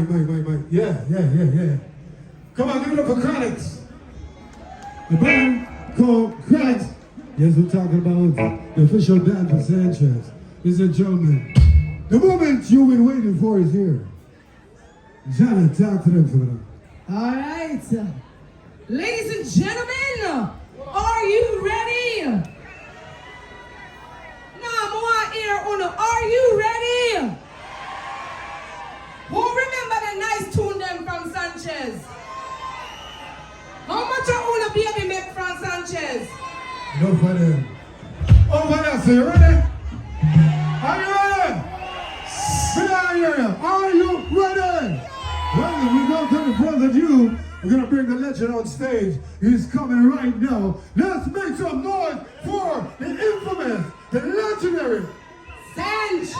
Mike. Yeah. Come on, give it up for Chronics. The band called Chronics. Yes, we're talking about the official band for Sanchez. Ladies and gentlemen, the moment you've been waiting for is here. Jana, talk to them for them. All right. Ladies and gentlemen, are you ready? Now, more ear on. Are you ready? Who remember the nice tune them from Sanchez? How much of una baby make from Sanchez? No for them. Over there, so you ready? Are you ready? Are you ready? Well, we go to the front of you. We're gonna bring the legend on stage. He's coming right now. Let's make some noise for the infamous, the legendary Sanchez!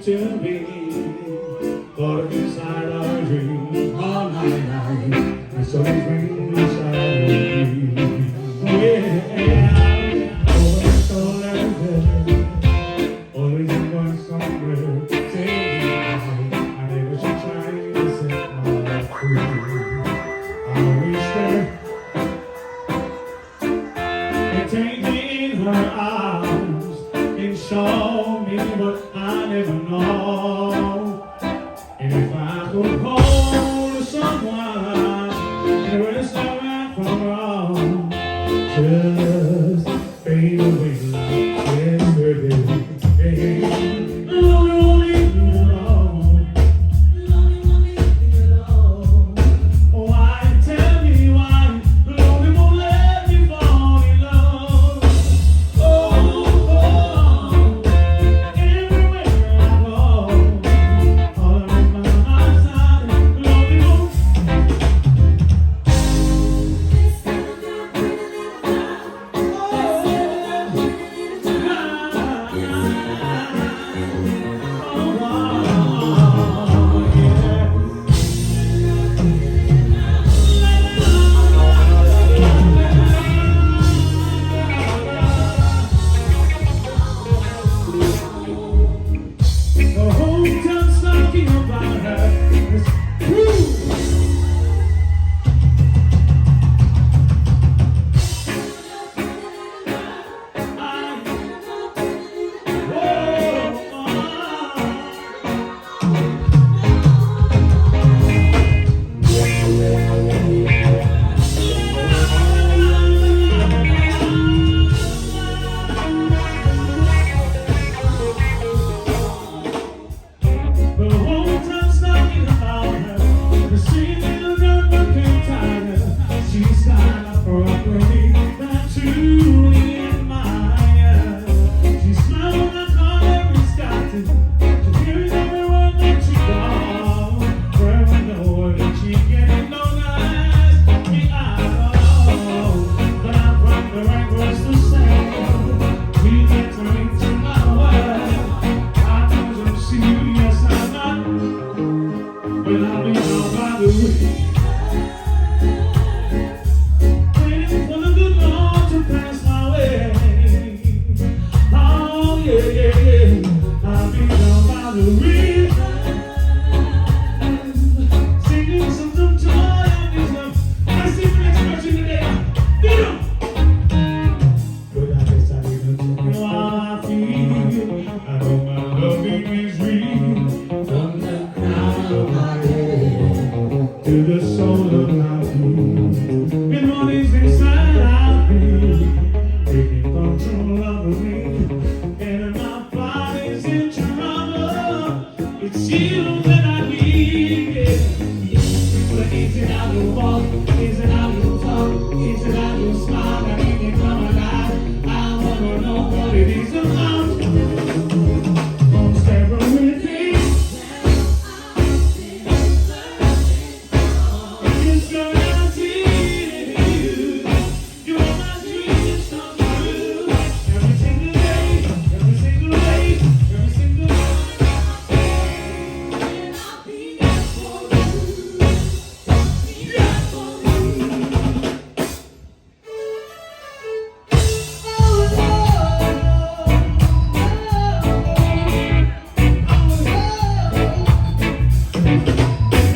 to be. Caught inside our dream all night. And so we bring the shadow. Yeah, over stolen bed. Always going somewhere. Take me out. I never should try to set my free. I wish that take me in her arms and show me what I never know. And if I could hold someone and rest away from wrong, just fade away like yesterday. Lonely, leave me alone. Lonely, leave me alone. Why, tell me why? Lonely won't let me fall in love. Oh, everywhere I go, all of my mind's on it. Lonely won't. The whole town's talking about her. It's true. The whole town's talking about her. The same little girl became tired. She's got a property that truly admire. She smiles like all every started. She hears every word that she goes. Forever know that she getting no nice. Me, I know. But I'm from the right words to say. We get to into my world. I know I'm serious, I'm not. But I'll be gone by the way. Waiting for the good Lord to pass my way. Oh, yeah, yeah, yeah. I'll be gone by the way. Singing some joy and wisdom. I see the next person today. Get up! But I guess I didn't know how I feel. I know my loving is real. From the crown of my head to the sole of my feet. And what is inside I feel, taking control of me. And my body's in trouble. It's you that I need. But is it how you walk? Is it how you talk? Is it how you smile? I make it come alive. I wanna know what it is about. Don't stay with me. It's your attitude. You are my dreams come true. Every single day, every single day, every single day. And I'll be there for you. Be there for me.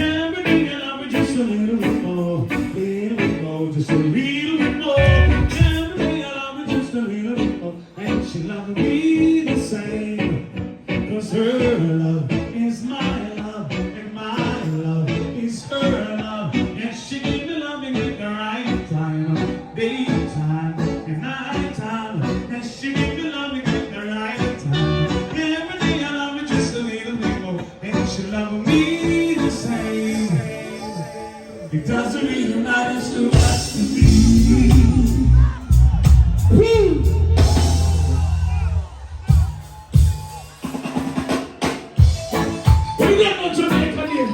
Every day I love you just a little bit more, just a little bit more. Every day I love you just a little bit more, and she loves me the same. 'Cause her love is my love, and my love is her love, and she give me loving at the right time, daytime and nighttime, and she give me loving at the right time. Every day I love you just a little bit more, and she loves me the same. It doesn't really matter too much to me. Woo! We got no Jamaica here.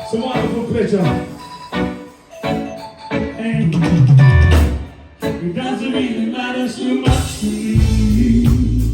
It's a wonderful pleasure. And it doesn't really matter too much to me.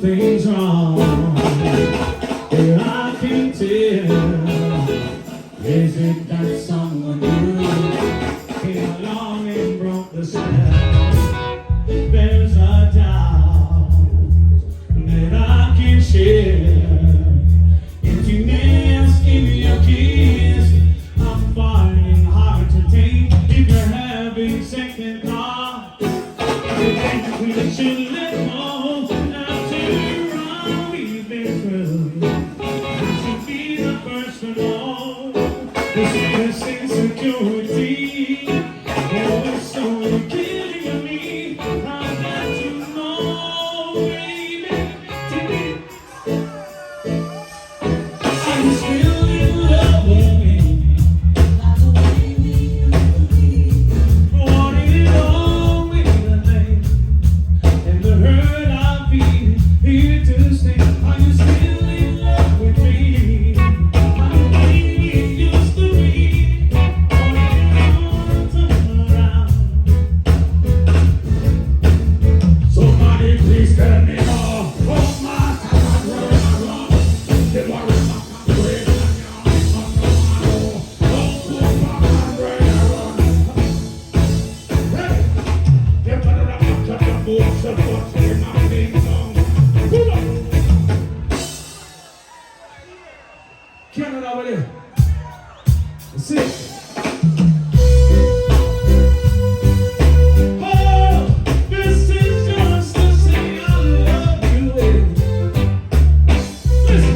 something's wrong. Yeah, I can tell. Is it that someone new came along and broke the spell? There's a doubt that I can share. Emptiness in your kiss, I'm finding hard to take. If you're having second thought, I think we should let go. After all we've been through, I should be the first to know. This insecurity, oh, it's so killing me. I've got to know, baby, are you still in love with me? What is wrong with the name and the hurt I feel here to stay? Are you still in love with me? Are you thinking it used to be? Or did you turn around? Somebody please tell me more. Oh my God, where am I wrong? They want to stop my brain. Canada over there. That's it. Oh, this is just to say I love you. Listen.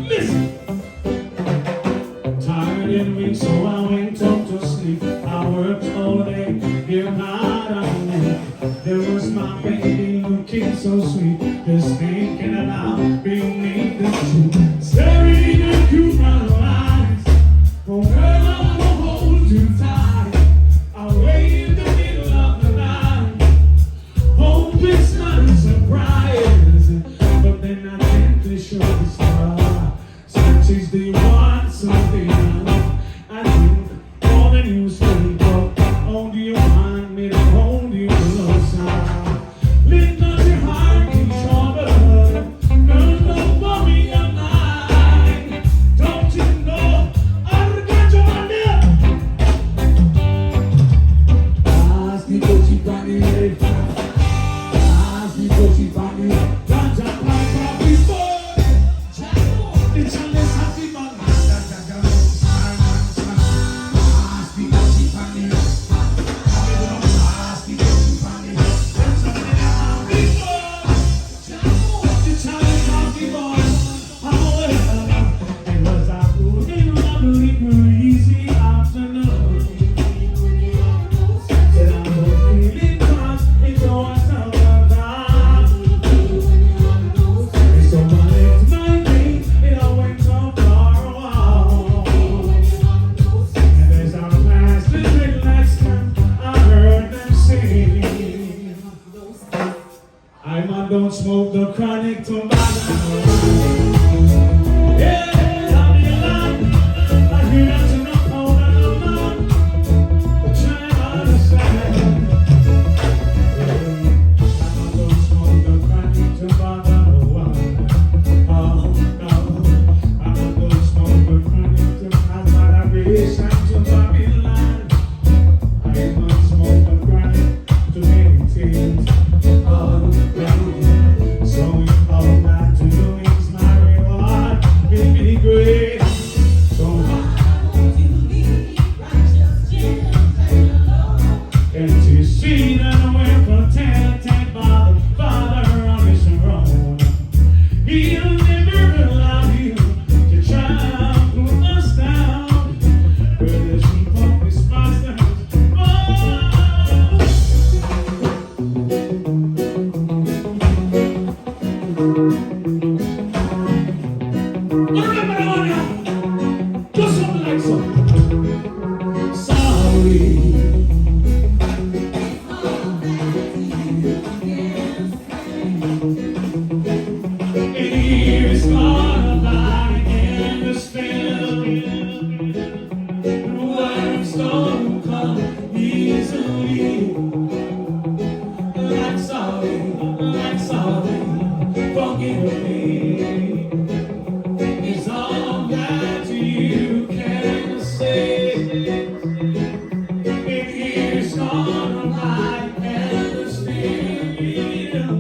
Listen. Tired and weak, so I went home to sleep. I worked all day, here not on me. There was my baby who came so sweet, just thinking about being me the truth. Staring at you from eyes, oh girl, I wanna hold you tight. I wait in the middle of the night, hope it's not a surprise. But then I gently show the star. Sanchez, do you want something? I think more than you say, but oh, do you want me to hold you closer? Let not your heart be troubled. Girl, don't worry, I'm mine. Don't you know I'll get you on there? Ask me what you got me ready. Ask me what you got me ready. Don't you like my people? It's a less happy man. Don't smoke the chronic tobacco. Yeah, I'll be alive. I hear that's enough hold on the mouth. But trying to understand. I don't smoke the chronic tobacco. Oh, no. I don't smoke the chronic tobacco. But I wish I could be alive. I don't smoke the chronic to many things. Oh, so all I do is It's all that you can say. It is not right and the still.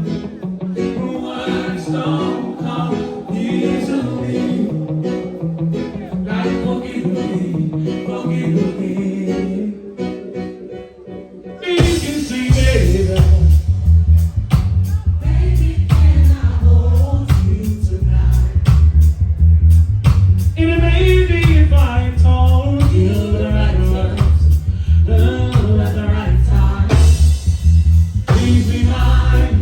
Words don't come easily. Like forgive me. You can see, baby. Baby, can I hold you tonight? And maybe if I told you the right words, at the right time, please be mine.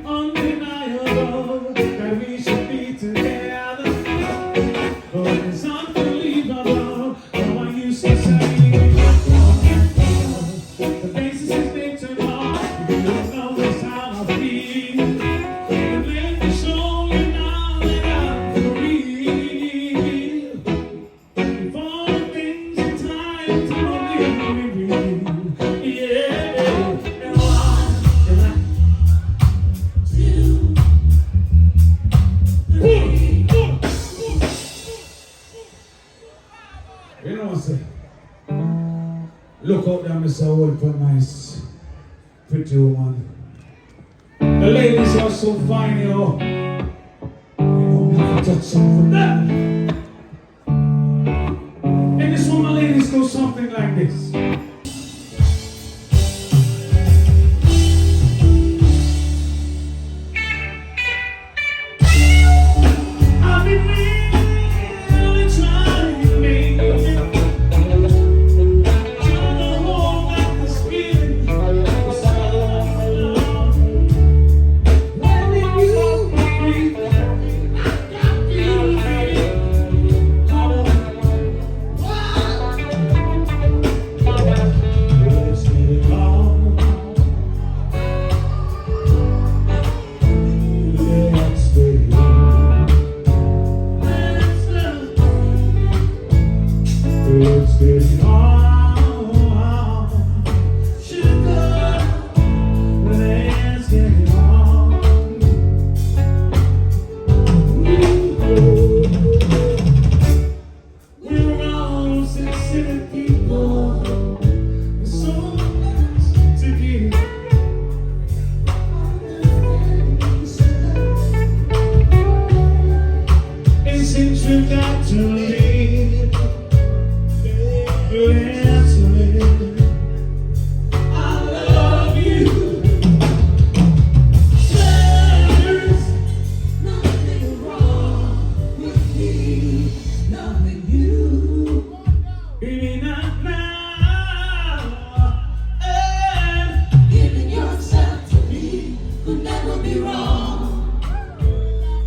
Undeniable that we should be together, but it's unbelievable how I used to say the faces is nature more. You don't know just how I feel. And let me show you now that I'm for real. Before things are time to live with you. Yeah. And one, and I you know what I'm saying? Look out there, Mr. Wolf, a nice, pretty woman. The ladies are so fine, you know. You know, never touch something there. And this one, my ladies, go something like this. I've been really trying to make it. Trying to hold back this feeling. When did you breathe? I got you, baby. Let's get it on. Let's get it on. Let's get it on, sugar. Let's get it on. We're all sensitive people. There's so much to give. And since we've got to leave, let's live. I love you. There's nothing wrong with me loving you. Baby, not now. And giving yourself to me would never be wrong.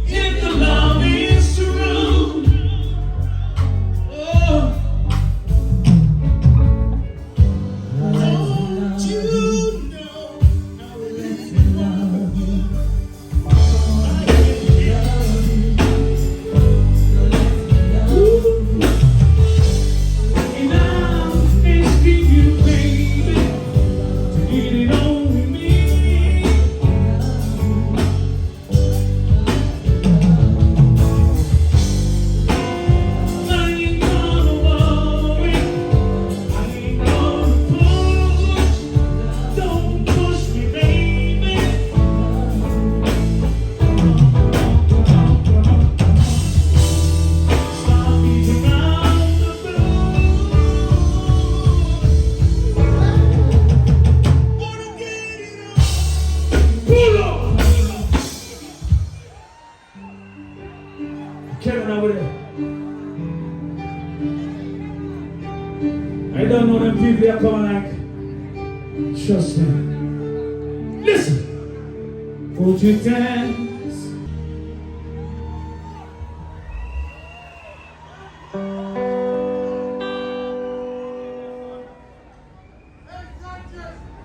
If the love is true. Oh. Don't you know how to let me love you? I let me love you. And I'm asking you, baby, to get it on with me. I ain't gonna worry. I ain't gonna push. Don't push me, baby. Stop beating around the bush. Wanna get it on. Pull on. Kevin over there. I don't know them people that come like, trust me. Listen. Would you dance?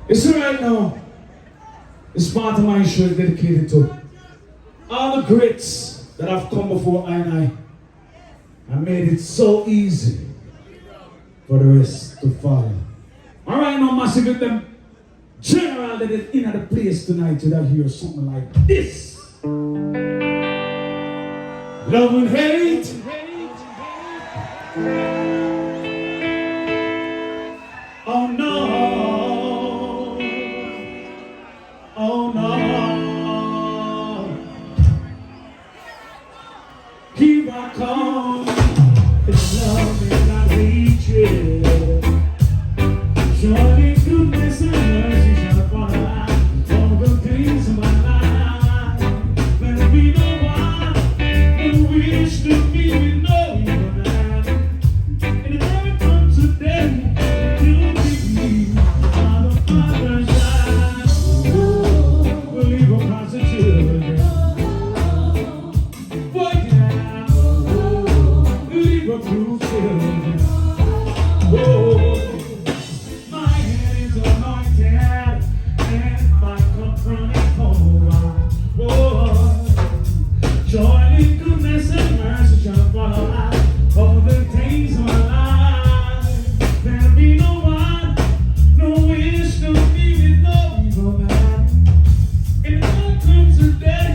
It's right now. This part of my show is dedicated to all the greats that have come before I made it so easy for the rest to follow. All right, now, massive with them general that is in the place tonight, you'll hear something like this. Love and hate. Oh no. Oh no. Here I come. It's love and not hatred. Surely goodness and mercy shall follow all the days of my life. Let me know why and wish to be with no evil man. And if ever comes a day, you'll be me on the Father's side. We'll leave a positive. Boy, yeah. We'll leave a proof children. Whoa. My head is anointed and my cup runneth over. Whoa. Joy and goodness and mercy shall follow all the days of my life. There'll be no one, no wish to be with no evil man. And it will come today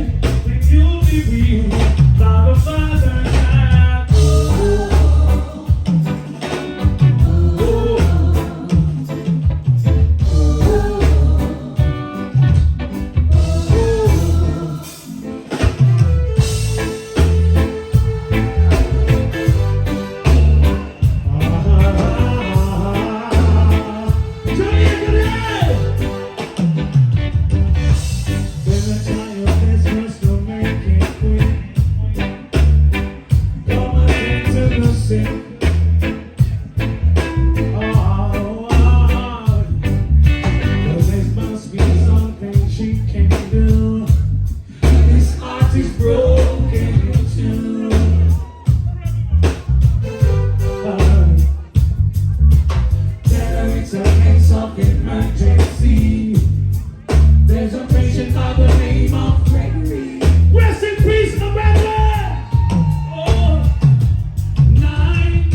when you'll be with by the Father's hand. Oh. Jamaica Day! There's a time of business to make it quick. Come on into the sick. Cause there must be something she can do. This heart is broken in two. It's a case of emergency. There's a patient by the name of Gregory. Rest in peace, November! Oh, 9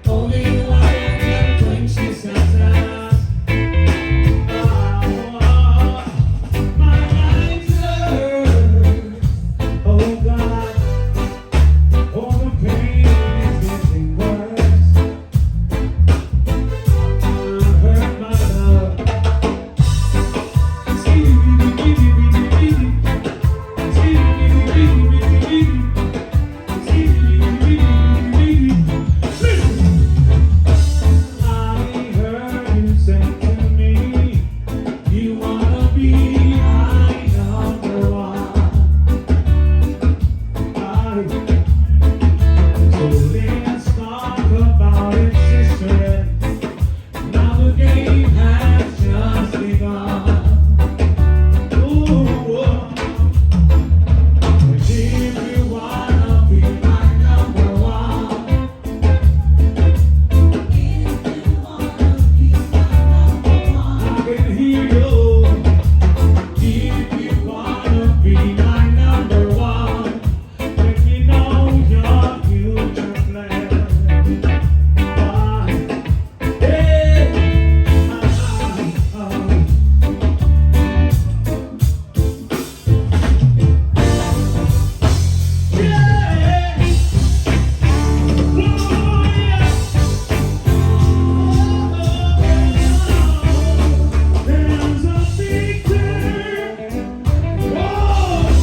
only you can quench this attack. My mind's hurt. Oh God, all the pain is getting worse. I'm hurt by love. I heard you say to me, you wanna be my number one. So let's talk about it, sister. Now the game has just begun. Ooh, but if you wanna be my number one, I can hear you. If you wanna be my number one, let me know your future plan. Hey, there's a picture. Whoa.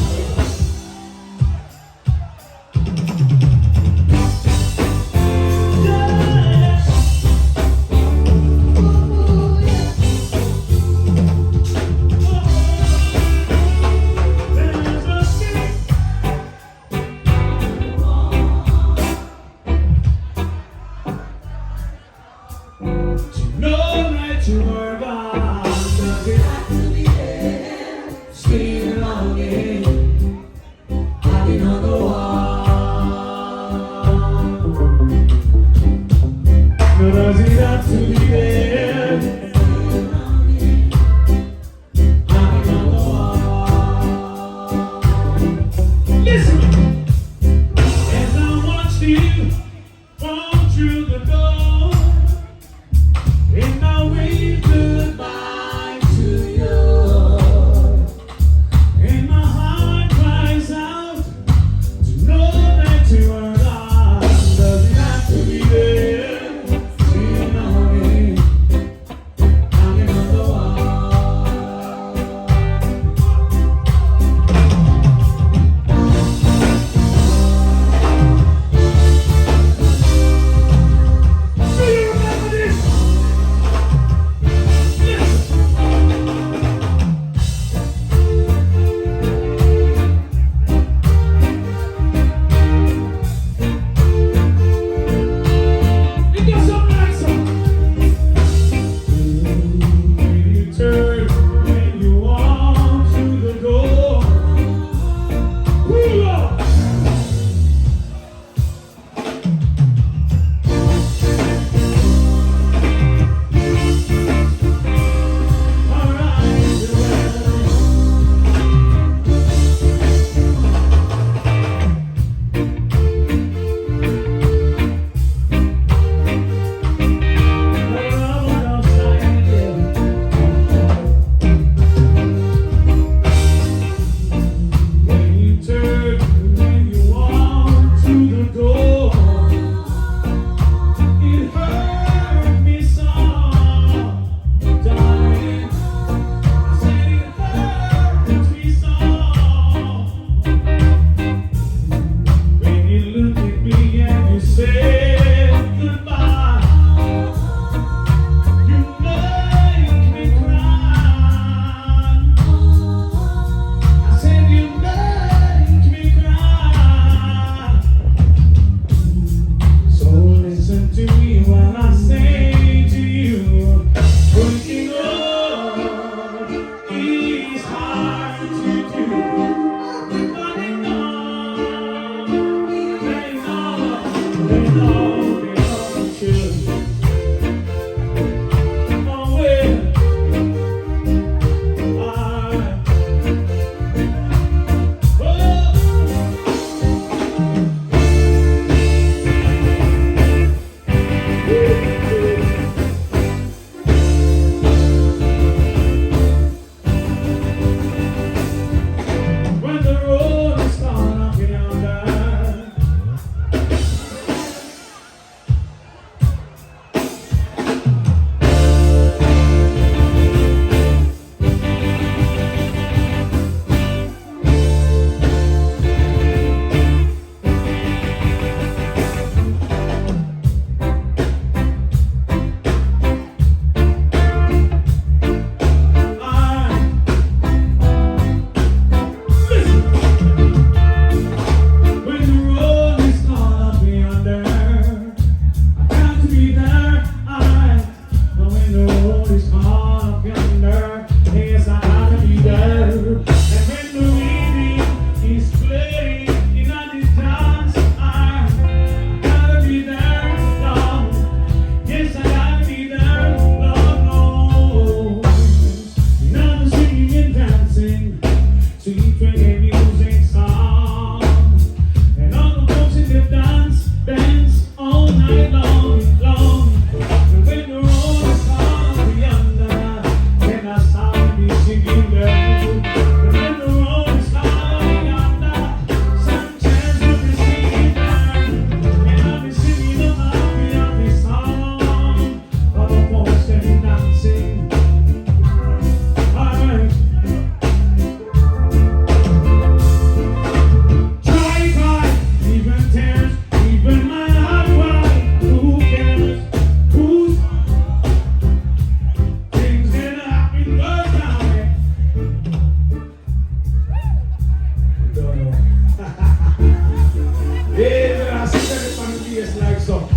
Yeah, I said it on the bass like so.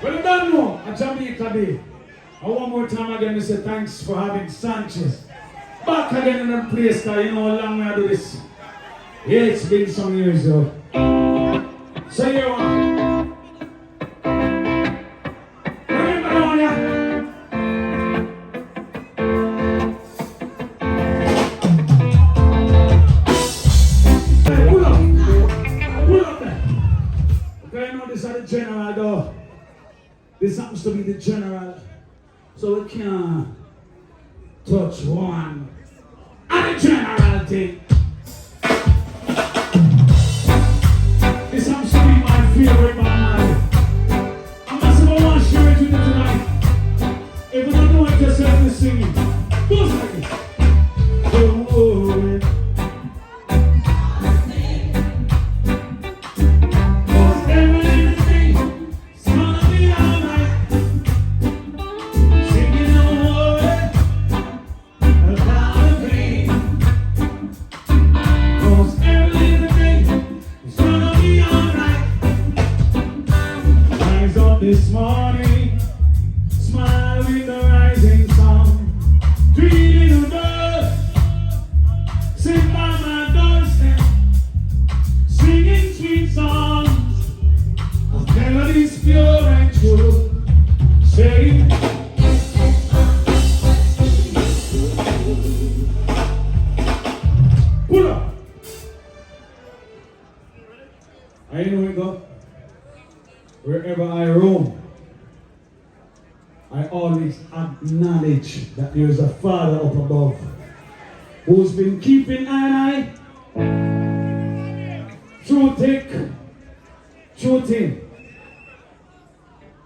Well, you don't know, a Jamaica Day. And one more time again, we say thanks for having Sanchez back again in the place, because you know how long we do this. Yeah, it's been some years though. So here one. Remember now, yeah? Hey, pull up. Pull up there. Okay, you know this is the general though. This happens to be the general. So we can't touch one. And the general thing. This happens to be my favorite man. I'm massive, I want to share it with you tonight. If you don't know it, just let me sing it. Goes like this. Oh, cause everything is gonna be alright. Singing no worry about a thing. Cause everything is gonna be alright. Rise up this morning, smile with the rising sun. Three little birds sit by my doorstep, singing sweet songs of melodies pure and true. Say, pull up. I know it go. Wherever I roam, I always acknowledge that there is a Father up above who's been keeping eye through thick, through thin,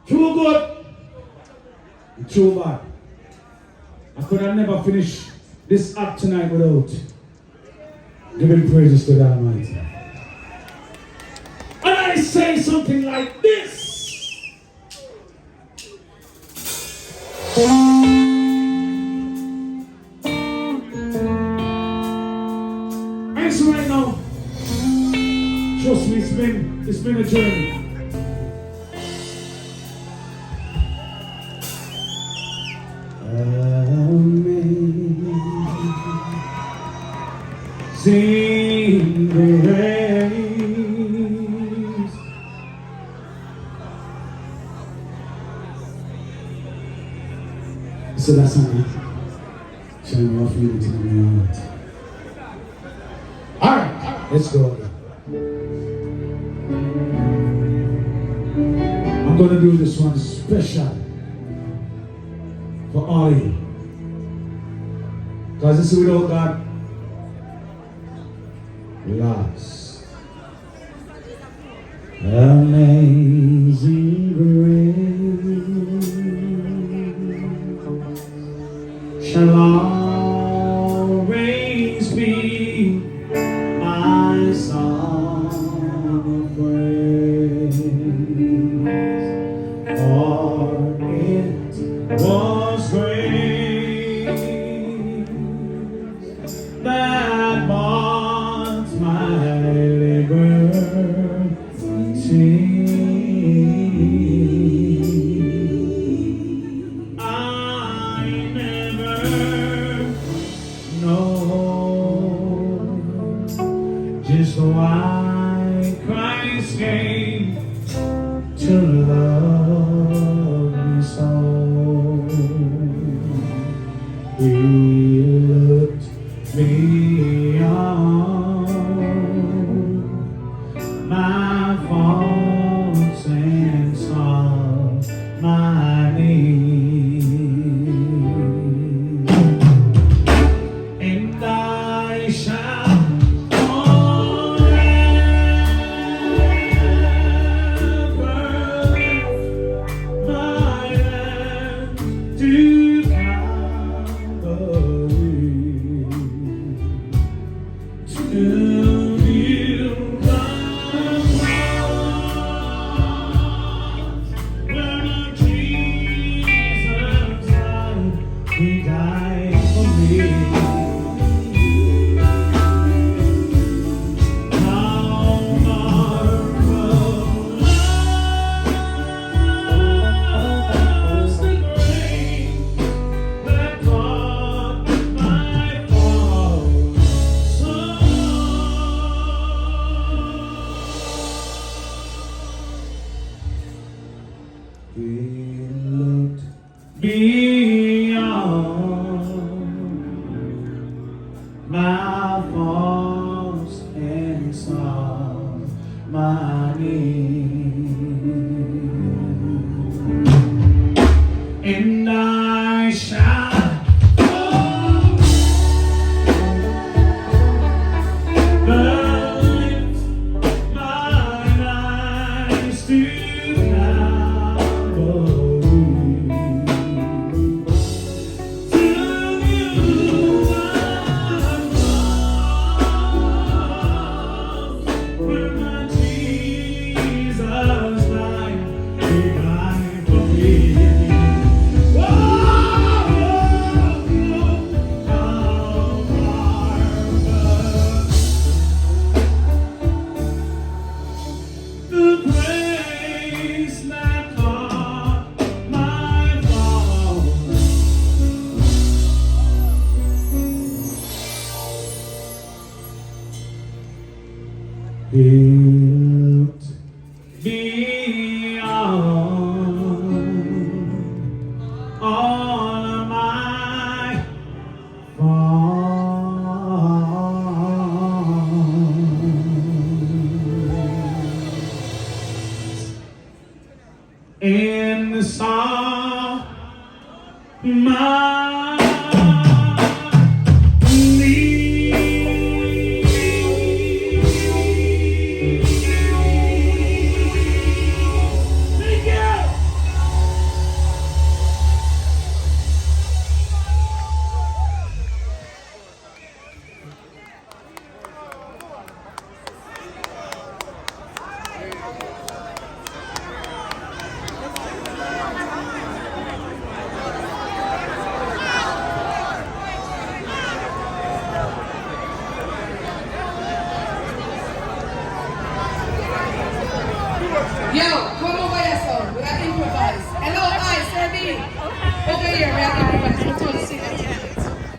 through good, and through bad. I could have never finished this act tonight without giving praises to the Almighty. And I say something like this. And so right now, trust me, it's been a journey. Amazing grace. So that's how shine more feelings in my heart. Alright, let's go. I'm gonna do this one special for all of you. Because this is without God, lost. Amazing grace shall always be my song of praise. For it was grace that bought my liberty. I never know just why Christ came to love me so. He looked beyond my faults and saw my need, and I shall forever beyond my faults and solve my need, and I shall lift mine eyes to built beyond all of my faults and the song